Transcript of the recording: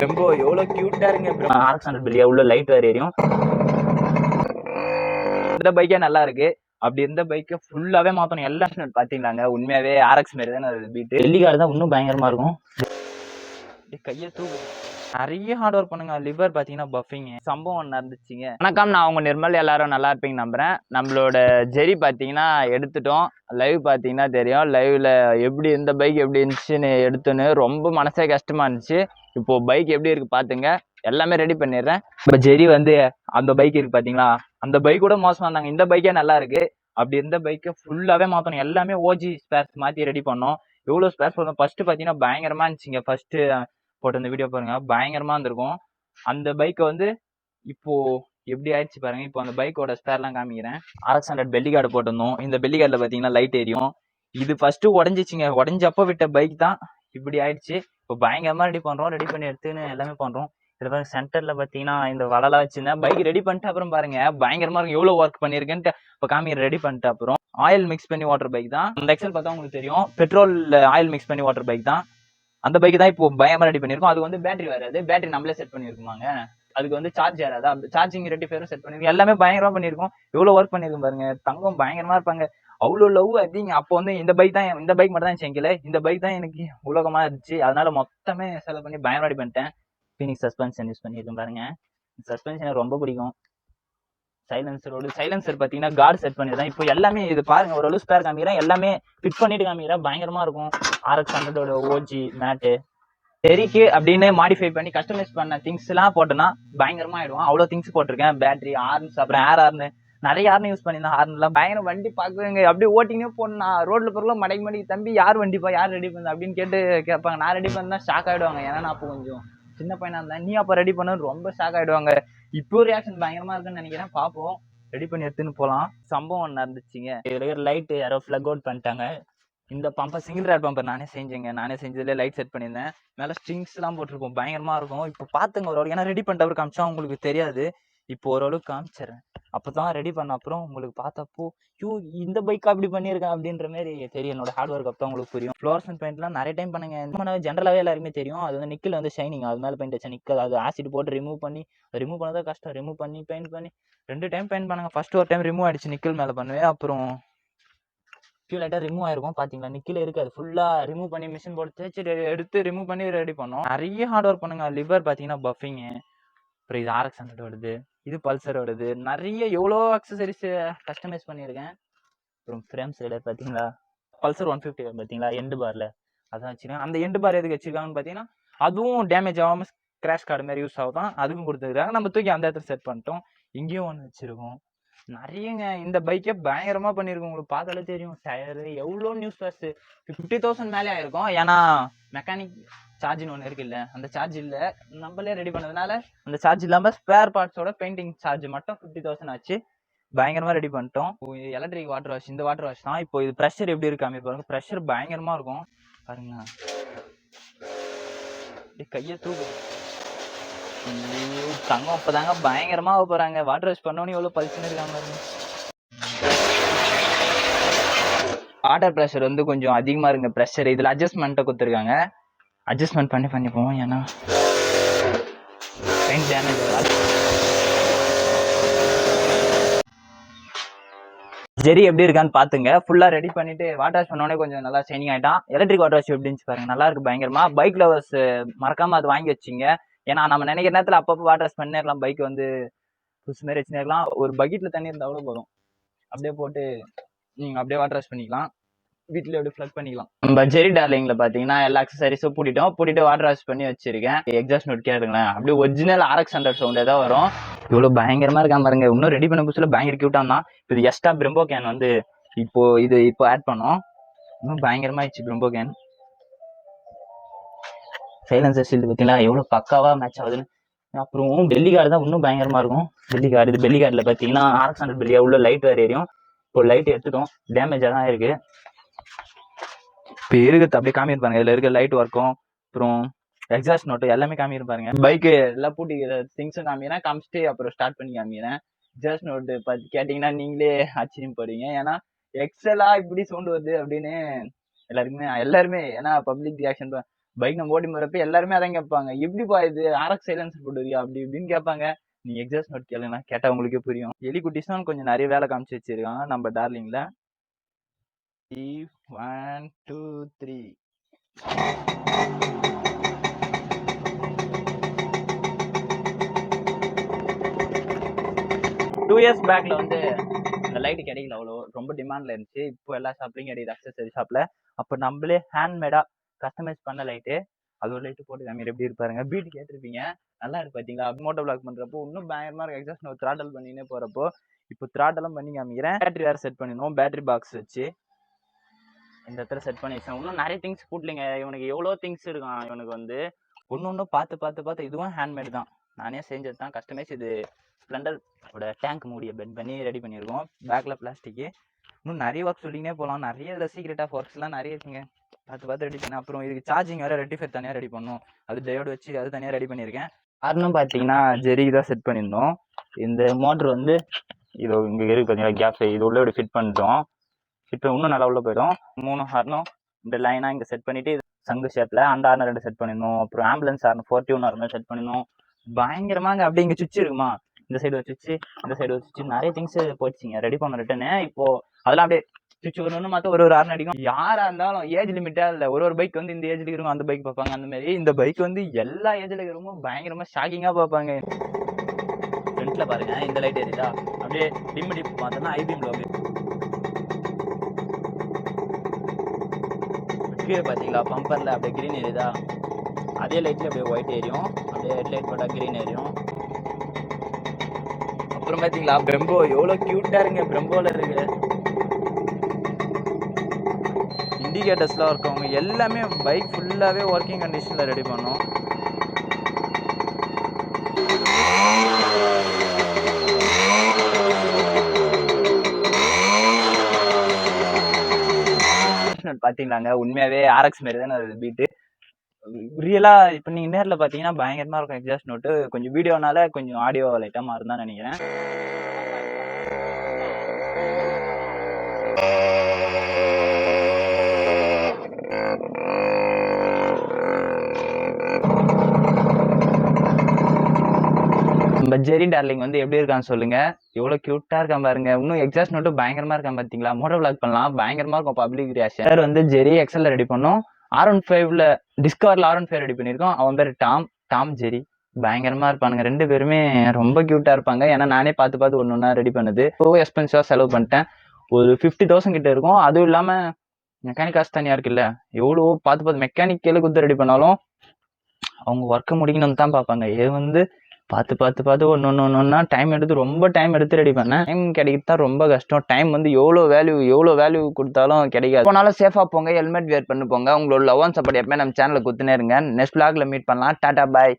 ரொம்ப எவ்வளோ க்யூட்டாக இருங்க RX 100 பில்லியா உள்ள லைட் வேறு எரியும். இந்த பைக்கே நல்லா இருக்கு. அப்படி இருந்த பைக்கை ஃபுல்லாவே மாத்தணும். எல்லாம் பாத்தீங்களாங்க, உண்மையாவே RX மாரி தானே அது பீட்டு. டெல்லி கார்டு தான் இன்னும் பயங்கரமா இருக்கும். கையை தூக்கு. நிறைய ஹார்ட் ஒர்க் பண்ணுங்க. லிவர் பாத்தீங்கன்னா பஃபிங் சம்பவம் நடந்துச்சுங்க. வணக்கம், நான் உங்க நிர்மல். எல்லாரும் நல்லா இருப்பீங்க நம்புறேன். நம்மளோட ஜெரி பாத்தீங்கன்னா எடுத்துட்டோம். லைவ் பாத்தீங்கன்னா தெரியும். லைவ்ல எப்படி இந்த பைக் எப்படி இருந்துச்சுன்னு எடுத்துன்னு ரொம்ப மனசே கஷ்டமா இருந்துச்சு. இப்போ பைக் எப்படி இருக்கு பாத்துங்க. எல்லாமே ரெடி பண்ணிடுறேன். இப்போ ஜெரி வந்து அந்த பைக் இருக்கு பாத்தீங்களா, அந்த பைக் கூட மோசமா இருந்தாங்க. இந்த பைக்கே நல்லா இருக்கு. அப்படி இருந்த பைக்கை ஃபுல்லாவே மாத்தணும். எல்லாமே ஓஜி ஸ்பேர்ஸ் மாத்தி ரெடி பண்ணோம். எவ்வளவு ஸ்பேர்ஸ் பண்ணோம். ஃபர்ஸ்ட் பாத்தீங்கன்னா பயங்கரமா இருந்துச்சுங்க. ஃபர்ஸ்ட் போட்டு இந்த வீடியோ பாருங்க, பயங்கரமா இருந்திருக்கும். அந்த பைக்கை வந்து இப்போ எப்படி ஆயிடுச்சு பாருங்க. இப்போ அந்த பைக்கோட ஸ்பேர்லாம் காமிக்கிறேன். RX 100 பெல்லி கார்டு போட்டிருந்தோம். இந்த பெல்லி கார்டில் பார்த்தீங்கன்னா லைட் எரியும். இது ஃபர்ஸ்ட் உடஞ்சிச்சுங்க. உடஞ்சப்போ விட்ட பைக் தான் இப்படி ஆயிடுச்சு. இப்போ பயங்கரமா ரெடி பண்றோம். ரெடி பண்ணி எடுத்துன்னு எல்லாமே பண்றோம். இதுல பாருங்க, சென்டர்ல பாத்தீங்கன்னா இந்த வளலாம் வச்சிருந்தேன். பைக் ரெடி பண்ணிட்டு அப்புறம் பாருங்க பயங்கரமா இருக்கும். எவ்வளவு ஒர்க் பண்ணிருக்கேன்ட்டு இப்போ காமிக்கிற. ரெடி பண்ணிட்டு அப்புறம் ஆயில் மிக்ஸ் பண்ணி வாட்டர் பைக் தான். அந்த எக்ஸல் பார்த்தா உங்களுக்கு தெரியும். பெட்ரோல் ஆயில் மிக்ஸ் பண்ணி வாட்டர் பைக் தான். அந்த பைக் தான் இப்போ பயங்கரமா ரெடி பண்ணிருக்கோம். அது வந்து பேட்டரி வராது. பேட்டரி நம்மளே செட் பண்ணிருக்குமாங்க. அதுக்கு வந்து சார்ஜ் ஏறாதா, சார்ஜிங் ரெட்டிஃபையரும் செட் பண்ணிருக்கோம். எல்லாமே பயங்கரமா பண்ணிருக்கோம். எவ்வளவு ஒர்க் பண்ணிருக்கோம் பாருங்க. தங்கம் பயங்கரமா இருப்பாங்க. அவ்வளவு லவ் அதிங்க. அப்போ வந்து இந்த பைக் தான், இந்த பைக் மட்டும் தான் செங்கல. இந்த பைக் தான் எனக்கு உலகமா இருந்துச்சு. அதனால மொத்தமே செலவு பண்ணி பயங்கரமா ரெடி பண்ணிட்டேன். ஃபீனிக்ஸ் சஸ்பென்ஷன் யூஸ் பண்ணிருக்கேன் பாருங்க. சஸ்பென்ஷன் எனக்கு ரொம்ப பிடிக்கும். சைலன்சர் பாத்தீங்கன்னா கார்டு செட் பண்ணிருந்தேன். இப்போ எல்லாமே இது பாருங்க, ஒரு ஸ்பேர் காமிக்கிறேன். எல்லாமே ஃபிட் பண்ணிட்டு காமிக்கிறேன். பயங்கரமா இருக்கும். RX 100 ஓஜி மேட்டு சரிக்கு அப்படின்னு மாடிஃபை பண்ணி கஸ்டமைஸ் பண்ண திங்ஸ் எல்லாம் போட்டோன்னா பயங்கரமா ஆயிடும். அவ்வளவு திங்ஸ் போட்டிருக்கேன். பேட்டரி, ஹார்ன்ஸ், அப்புறம் ஏர் ஹார்னு, நிறைய ஹார்ன் யூஸ் பண்ணியிருந்தேன். ஹார்ன் எல்லாம் பயங்கரம். வண்டி பாக்குறேங்க அப்படியே ஓட்டிங்கே போனா ரோட்ல பொருளும் மடக்கி தம்பி யார் வண்டிப்பா, யார் ரெடி பண்ண அப்படின்னு கேட்டு கேட்பாங்க. நான் ரெடி பண்ணா ஷாக் ஆயிடுவாங்க. ஏன்னா நான் அப்போ கொஞ்சம் சின்ன பையனா இருந்தேன். நீ அப்ப ரெடி பண்ண ரொம்ப ஷாக் ஆயிடுவாங்க. இப்போ ரியாக்ஷன் பயங்கரமா இருக்குன்னு நினைக்கிறேன். பாப்போம். ரெடி பண்ணி எடுத்துன்னு போலாம். சம்பவம் நடந்துச்சுங்க. இதுல லைட் யாரோ பிளக் அவுட் பண்ணிட்டாங்க. இந்த பம்பர் சிங்கிள் ரேட் பம்பர் நானே செஞ்சேங்க. நானே செஞ்சதுல லைட் செட் பண்ணியிருந்தேன். மேல ஸ்ட்ரிங்ஸ் எல்லாம் போட்டிருக்கோம். பயங்கரமா இருக்கும். இப்போ பாத்துங்க ஒரு ஏன்னா ரெடி பண்ணிட்டு காமிச்சா உங்களுக்கு தெரியாது. இப்போ ஓரளவுக்கு காமிச்சிடறேன். அப்பதான் ரெடி பண்ண அப்புறம் உங்களுக்கு பார்த்தப்போ யூ இந்த பைக்கா அப்படி பண்ணியிருக்கேன் அப்படின்ற மாதிரி தெரியும். என்னோட ஹார்ட் ஒர்க் அப்போ உங்களுக்கு புரியும். ஃப்ளோரசன்ட் பெயிண்ட்லாம் நிறைய டைம் பண்ணுங்க. ஜென்ரலாவே எல்லாருமே தெரியும். அது வந்து நிக்கல் வந்து ஷைனிங், அது மேல பெயிண்ட் வச்சா நிக்கல். அது ஆசிட் போட்டு ரிமூவ் பண்ணதா கஷ்டம். ரிமூவ் பண்ணி பெயிண்ட் பண்ணி 2 டைம் பெயிண்ட் பண்ணுங்க. ஃபர்ஸ்ட் ஒரு டைம் ரிமூவ் ஆயிடுச்சு நிக்கல் மேல பண்ணுவேன். அப்புறம் ஃபியூ லைட்டா ரிமூவ் ஆயிருக்கும். பாத்தீங்களா, நிக்கல இருக்காது. ஃபுல்லா ரிமூவ் பண்ணி மிஷின் போட்டு தேய்ச்சி எடுத்து ரிமூவ் பண்ணி ரெடி பண்ணோம். நிறைய ஹார்ட் ஒர்க் பண்ணுங்க. லிவர் பாத்தீங்கன்னா பஃபிங். அப்புறம் இது RX 100 வருது. இது பல்சர் வருது. நிறைய எவ்வளோ அக்சசரிஸ் கஸ்டமைஸ் பண்ணியிருக்கேன். அப்புறம் ஃப்ரேம் சைடர் பாத்தீங்களா, பல்சர் 150 பாத்தீங்களா எண்டு பார்ல அதான் வச்சிருக்கேன். அந்த எண்டு பார் எதுக்கு வச்சிருக்காங்கன்னு பாத்தீங்கன்னா, அதுவும் டேமேஜ் ஆகாம கிராஷ் கார்டு மாதிரி யூஸ் ஆகும். அதுக்கும் கொடுத்துருக்காங்க. நம்ம தூக்கி அந்த இடத்துல செட் பண்ணிட்டோம். இங்கேயும் ஒன்று வச்சிருக்கோம். நிறையங்க. இந்த பைக்கே பயங்கரமா பண்ணிருக்கோம். உங்களுக்கு பார்த்தாலே தெரியும். டயரு எவ்வளோ நியூஸ் பேர்ஸ் 50,000 மேலே ஆயிருக்கும். ஏன்னா மெக்கானிக் சார்ஜின்னு ஒன்று இருக்குல்ல, அந்த சார்ஜ் இல்லை. நம்மளே ரெடி பண்ணதுனால அந்த சார்ஜ் இல்லாமல் ஸ்பேர் பார்ட்ஸோட பெயிண்டிங் சார்ஜ் மட்டும் 50,000 ஆச்சு. பயங்கரமா ரெடி பண்ணிட்டோம். எலக்ட்ரிக் வாட்டர் வாஷ், இந்த வாட்டர் வாஷ் தான். இப்போ இது ப்ரெஷர் எப்படி இருக்காம பாருங்க. ப்ரெஷர் பயங்கரமா இருக்கும் பாருங்க. கையை தூக்கு. தங்கம் அப்பதாங்க பயங்கரமா போறாங்க. வாட்டர் வாஷ் பண்ணோன்னு எவ்வளவு பல்சுன்னு இருக்காங்க. வாட்டர் ப்ரெஷர் வந்து கொஞ்சம் அதிகமா இருங்க. ப்ரெஷர் இதுல அட்ஜஸ்ட்மெண்ட்டை கொடுத்துருக்காங்க. அட்ஜஸ்ட்மெண்ட் பண்ணி போவோம். ஏன்னா பெயிண்ட் டேமேஜ் ஆகாது. ஜெரி எப்படி இருக்கான்னு பாத்துங்க. ஃபுல்லா ரெடி பண்ணிட்டு வாட்டர் வாஷ் பண்ணோடனே கொஞ்சம் நல்லா ஷைனிங் ஆயிட்டான். எலக்ட்ரிக் வாட்டர் வாஷ் எப்படின்னு பாருங்க. நல்லா இருக்கு பயங்கரமா. பைக் லவர்ஸ் மறக்காம அது வாங்கி வச்சிங்க. ஏன்னா நம்ம நினைக்கிற நேரத்துல அப்பப்போ வாட்டர் வாஷ் பண்ணிடலாம். பைக் வந்து புதுசு மாதிரி வச்சுருக்கலாம். ஒரு பக்கெட்ல தண்ணி இருந்தால் அவ்வளோ போதும். அப்படியே போட்டு நீங்க அப்படியே வாட்டர் வாஷ் பண்ணிக்கலாம். வீட்டுல எப்படி ஃபிளக் பண்ணிக்கலாம். நம்ம ஜெரி டார்லிங்ல பாத்தீங்கன்னா எல்லா அக்சசரிஸும் பூட்டிட்டு வாட்டர் வாஷ் பண்ணி வச்சிருக்கேன். எக்ஸாஸ்ட் நோட் கேளுங்களேன். அப்படியே ஒரிஜினல் RX 100 சவுண்ட் ஏதாவது வரும். இவ்வளவு பயங்கரமா இருக்கா பாருங்க. இன்னும் ரெடி பண்ண புதுசுல பயங்கர கியூட்டா தான். இது எக்ஸ்ட்ரா பிரம்போ கேன் வந்து இப்போ ஆட் பண்ணோம். இன்னும் பயங்கரமா ஆயிடுச்சு பிரம்போ கேன். சைலன்சர் ஷீல்டு பார்த்தீங்களா எவ்வளவு பக்காவா மேட்ச் ஆகுதுன்னு. அப்புறம் பெல்லி கார்டு தான் இன்னும் பயங்கரமா இருக்கும். பெல்லி கார்டு, இது பெல்லி கார்டுல பாத்தீங்கன்னா RX 100 பெல்லியா உள்ள லைட் வேற எரியும். இப்போ லைட் எடுத்துட்டோம். டேமேஜா தான் இருக்கு. இப்போ இருக்கிறது அப்படியே காமியிருப்பாங்க. இதுல இருக்க லைட் ஒர்க்கும் அப்புறம் எக்ஸாஸ்ட் நோட்டு எல்லாமே காமியிருப்பாருங்க. பைக்கு எல்லாம் பூட்டி திங்ஸும் காமிச்சிட்டு அப்புறம் ஸ்டார்ட் பண்ணி காமிக்கிறேன். எக்ஸாஸ்ட் நோட்டு பார்த்து கேட்டீங்கன்னா நீங்களே ஆச்சரியப்படுவீங்க. ஏன்னா எக்ஸலா இப்படி சவுண்ட் வருது அப்படின்னு எல்லாருமே ஏன்னா பப்ளிக் ரியாக்ஷன் பைக் நம்ம ஓட்டி போறப்ப எல்லாருமே அதான் கேட்பாங்க, எப்படிப்பா இது ஆர்எக்ஸ் சைலன்சர் போட்டுருக்கியா அப்படி இப்படின்னு கேட்பாங்க. நீ எக்ஸாஸ்ட் நோட் கேளுங்க, கேட்டா உங்களுக்கே புரியும். எலிகுட்டிஸ் தான் கொஞ்சம் நிறைய வேலை காமிச்சு வச்சிருக்காங்க நம்ம டார்லிங்ல. 1 2 3 2 இயர்ஸ் பேக்ல வந்து இந்த லைட் கிடைக்கல, அவ்வளோ ரொம்ப டிமாண்ட்ல இருந்துச்சு. இப்போ எல்லா ஷாப்லையும் கிடைக்குது, அக்சசரி ஷாப்ல. அப்போ நம்மளே ஹேண்ட்மேடா கஸ்டமைஸ் பண்ண லைட்டு, அது ஒரு லைட்டு போட்டு காமிக்கிற எப்படி இருப்பாருங்க. பீட் கேட்டிருப்பீங்க, நல்லா இருக்கு பாத்தீங்களா. மோட்டோ பிளாக் பண்றப்போ இன்னும் பயங்கரமா இருக்கு. எக்ஸாஸ்ட் ஒரு த்ராட்டல் பண்ணினே போறப்போ இப்போ த்ராட்டலும் பண்ணி காமிக்கிறேன். பேட்டரி வேற செட் பண்ணிடணும், பேட்டரி பாக்ஸ் வச்சு இந்த இடத்துல செட் பண்ணி வச்சேன். இன்னும் நிறைய திங்ஸ் கூட்டலிங்க, இவனுக்கு எவ்வளோ திங்ஸ் இருக்கான். இவனுக்கு வந்து ஒன்று பார்த்து இதுவும் ஹேண்ட்மேட் தான், நானே செஞ்சது தான், கஸ்டமைஸ். இது ஸ்ப்ளெண்டரோட டேங்க் மூடியை பெண்ட் பண்ணி ரெடி பண்ணியிருக்கோம். பேக்ல பிளாஸ்டிக்கு. இன்னும் நிறைய ஒர்க் சொல்லிங்கன்னே போகலாம், நிறைய இதில் சீக்ரெட் ஆஃப் ஒர்க்ஸ்லாம் நிறைய இருக்குங்க. பார்த்து ரெடி பண்ணேன். அப்புறம் இதுக்கு சார்ஜிங் வேறு ரெட்டிஃபைர் தனியாக ரெடி பண்ணணும், அது டயோடு வச்சு அது தனியாக ரெடி பண்ணியிருக்கேன். காரணம் பார்த்தீங்கன்னா ஜெரிக்கு தான் செட் பண்ணியிருந்தோம். இந்த மோட்ரு வந்து இது இங்கே இருக்கு பார்த்தீங்களா கேப், இது உள்ள இப்படி ஃபிட் பண்ணிட்டோம். இப்போ இன்னும் நல்லா உள்ள போயிடும். 3 ஹார்னும் இந்த லைனாக இங்கே செட் பண்ணிட்டு சங்கு ஷேப்பில் அந்த ஹார்னர் 2 செட் பண்ணிடணும். அப்புறம் ஆம்புலன்ஸ் ஹார்ன் 40 ஹார்னர் செட் பண்ணிடணும். பயங்கரமாங்க. அப்படி இங்கே சுவிட்ச் இருக்குமா, இந்த சைடு ஒரு சுவிட்ச், இந்த சைடு ஒரு சுவிட்ச், நிறைய திங்ஸ் போச்சுங்க ரெடி பண்ண ரிட்டர்னு. இப்போ அதெல்லாம் அப்படியே சுவிட்ச் ஒன்று மாற்ற ஒரு ஹார்ன் அடிக்கும். யாராக இருந்தாலும் ஏஜ் லிமிட்டாக இல்லை, ஒரு பைக் வந்து இந்த ஏஜ்ல இருக்கும் அந்த பைக் பார்ப்பாங்க. அந்த மாதிரி இந்த பைக் வந்து எல்லா ஏஜ்ல இருக்கிறவங்க பயங்கரமாக ஷாக்கிங்காக பார்ப்பாங்க. ஃப்ரண்ட்ல பாருங்க, இந்த லைட் எரியுதா, அப்படியே டிம் பார்த்தோம்னா ஐபிஎம்ல கீழே பார்த்தீங்களா பம்பரில் அப்படியே க்ரீன் எரியுதா, அதே லைட்டில் அப்படியே ஒயிட் எரியும். அப்படியே ஹெட் லைட் போட்டால் க்ரீன் எரியும். அப்புறம் பார்த்தீங்களா பிரம்போ எவ்வளோ க்யூட்டாக இருங்க, பிரம்போவில் இருக்கு. இண்டிகேட்டர்ஸ்லாம் இருக்கவங்க எல்லாமே பைக் ஃபுல்லாகவே ஒர்க்கிங் கண்டிஷனில் ரெடி பண்ணோம். பார்த்தீங்களாங்க, உண்மையாகவே ஆர்எக்ஸ் மாரி தானே அது பீட்டு. ரியலா இப்போ நீங்கள் நேரில் பார்த்தீங்கன்னா பயங்கரமாக இருக்கும் எக்ஸாஸ்ட் நோட்டு. கொஞ்சம் வீடியோனால கொஞ்சம் ஆடியோ லைட்டாக மாறும் தான் நினைக்கிறேன். நம்ம ஜெரி டார்லிங் வந்து எப்படி இருக்கான்னு சொல்லுங்க, எவ்வளோ கியூட்டா இருக்கான் பாருங்க. இன்னும் எக்ஸாஸ்ட் நோட்டும் பயங்கரமா இருக்கான் பார்த்தீங்களா. மோட்டோ விளாக் பண்ணலாம், பயங்கரமா இருக்கும் பப்ளிக் ரியாக்ஷன். சார் வந்து ஜெரி எக்ஸல்ல ரெடி பண்ணோம். R15ல டிஸ்கவர்ல R15 ரெடி பண்ணியிருக்கோம். அவன் பேர் டாம் ஜெரி. பயங்கரமா இருப்பானுங்க 2 பேருமே, ரொம்ப கியூட்டா இருப்பாங்க. ஏன்னா நானே பார்த்து ஒன்னொன்னா ரெடி பண்ணது. இப்போ எக்ஸ்பென்சிவா செலவு பண்ணிட்டேன், ஒரு 50,000 கிட்ட இருக்கும். அதுவும் இல்லாம மெக்கானிக் காசு தனியா இருக்குல்ல, எவ்வளோ பார்த்து மெக்கானிக்கல் கொடுத்து ரெடி பண்ணாலும் அவங்க ஒர்க்கை முடிக்கணும்னு தான் பார்ப்பாங்க. இது வந்து பார்த்து ஒன்னொன்னா டைம் எடுத்து, ரொம்ப டைம் எடுத்து ரெடி பண்ணேன். டைம் கிடைக்கிறதா ரொம்ப கஷ்டம். டைம் வந்து எவ்வளோ வேல்யூ கொடுத்தாலும் கிடைக்காது. போனாலும் சேஃபா போங்க, ஹெல்மெட் வேர் பண்ணி போங்க. உங்களோட லவ் அண்ட் சப்போர்ட் எப்பவுமே நம்ம சேனலை குத்துனே இருங்க. நெக்ஸ்ட் vlogல மீட் பண்ணலாம். டாடா பாய்.